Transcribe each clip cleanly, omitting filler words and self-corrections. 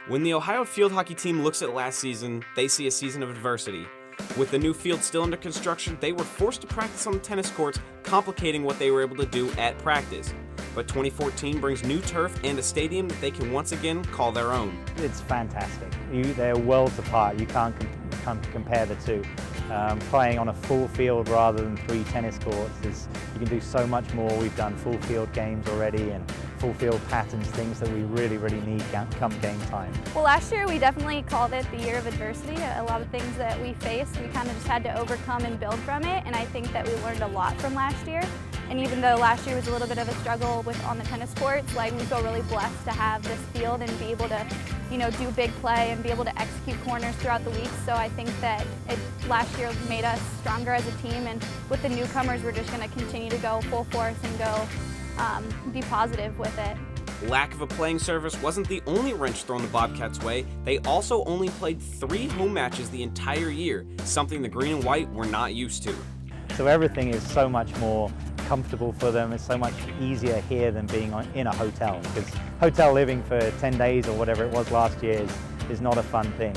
When the Ohio field hockey team looks at last season, they see a season of adversity. With the new field still under construction, they were forced to practice on the tennis courts, complicating what they were able to do at practice. But 2014 brings new turf and a stadium that they can once again call their own. It's fantastic. They're worlds apart. You can't compare the two. Playing on a full field rather than 3 tennis courts, you can do so much more. We've done full field games already and full field patterns, things that we really need come game time. Well, last year we definitely called it the year of adversity. A lot of things that we faced, we kind of just had to overcome and build from it, and I think that we learned a lot from last year. And even though last year was a little bit of a struggle on the tennis courts, we feel really blessed to have this field and be able to, do big play and be able to execute corners throughout the week. So I think that last year made us stronger as a team, and with the newcomers, we're just going to continue to go full force and go be positive with it. Lack of a playing surface wasn't the only wrench thrown the Bobcats' way. They also only played 3 home matches the entire year, something the green and white were not used to. So everything is so much more comfortable for them. It's so much easier here than being in a hotel, because hotel living for 10 days or whatever it was last year is not a fun thing.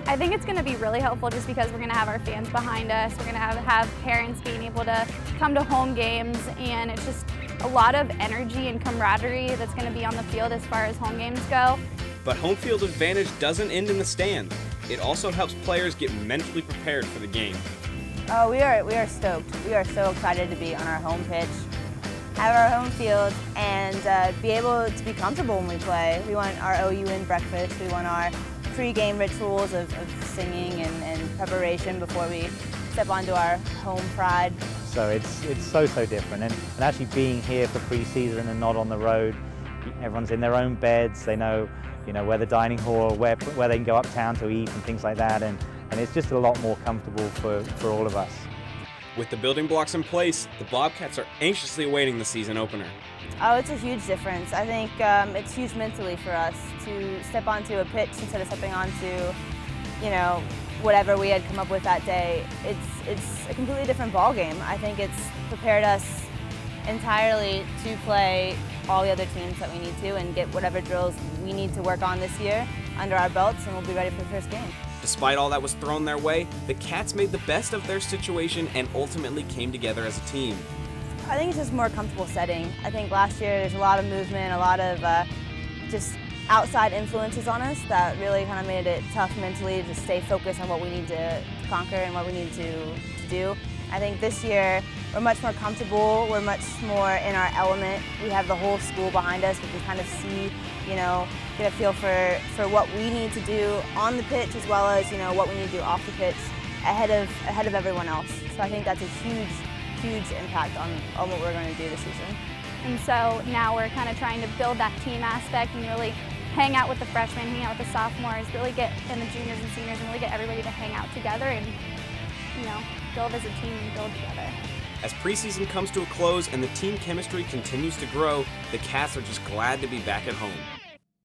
I think it's going to be really helpful just because we're going to have our fans behind us. We're going to have parents being able to come to home games, and it's just a lot of energy and camaraderie that's going to be on the field as far as home games go. But home field advantage doesn't end in the stands. It also helps players get mentally prepared for the game. Oh, we are stoked. We are so excited to be on our home pitch, have our home field, and be able to be comfortable when we play. We want our OUN breakfast. We want our pre-game rituals of singing and preparation before we step onto our home pride. So it's so different, and actually being here for pre-season and not on the road, everyone's in their own beds. They know where the dining hall, where they can go uptown to eat and things like that, and it's just a lot more comfortable for all of us. With the building blocks in place, the Bobcats are anxiously awaiting the season opener. Oh, it's a huge difference. I think it's huge mentally for us to step onto a pitch instead of stepping onto, whatever we had come up with that day. It's a completely different ball game. I think it's prepared us entirely to play all the other teams that we need to and get whatever drills we need to work on this year under our belts, and we'll be ready for the first game. Despite all that was thrown their way, the Cats made the best of their situation and ultimately came together as a team. I think it's just a more comfortable setting. I think last year there's a lot of movement, a lot of just outside influences on us that really kind of made it tough mentally to stay focused on what we need to conquer and what we need to do. I think this year we're much more comfortable, we're much more in our element. We have the whole school behind us. We can kind of see, get a feel for what we need to do on the pitch as well as, what we need to do off the pitch ahead of everyone else. So I think that's a huge impact on what we're going to do this season. And so now we're kind of trying to build that team aspect and really hang out with the freshmen, hang out with the sophomores, really and the juniors and seniors, and really get everybody to hang out together and, build as a team and build together. As preseason comes to a close and the team chemistry continues to grow, the Cats are just glad to be back at home.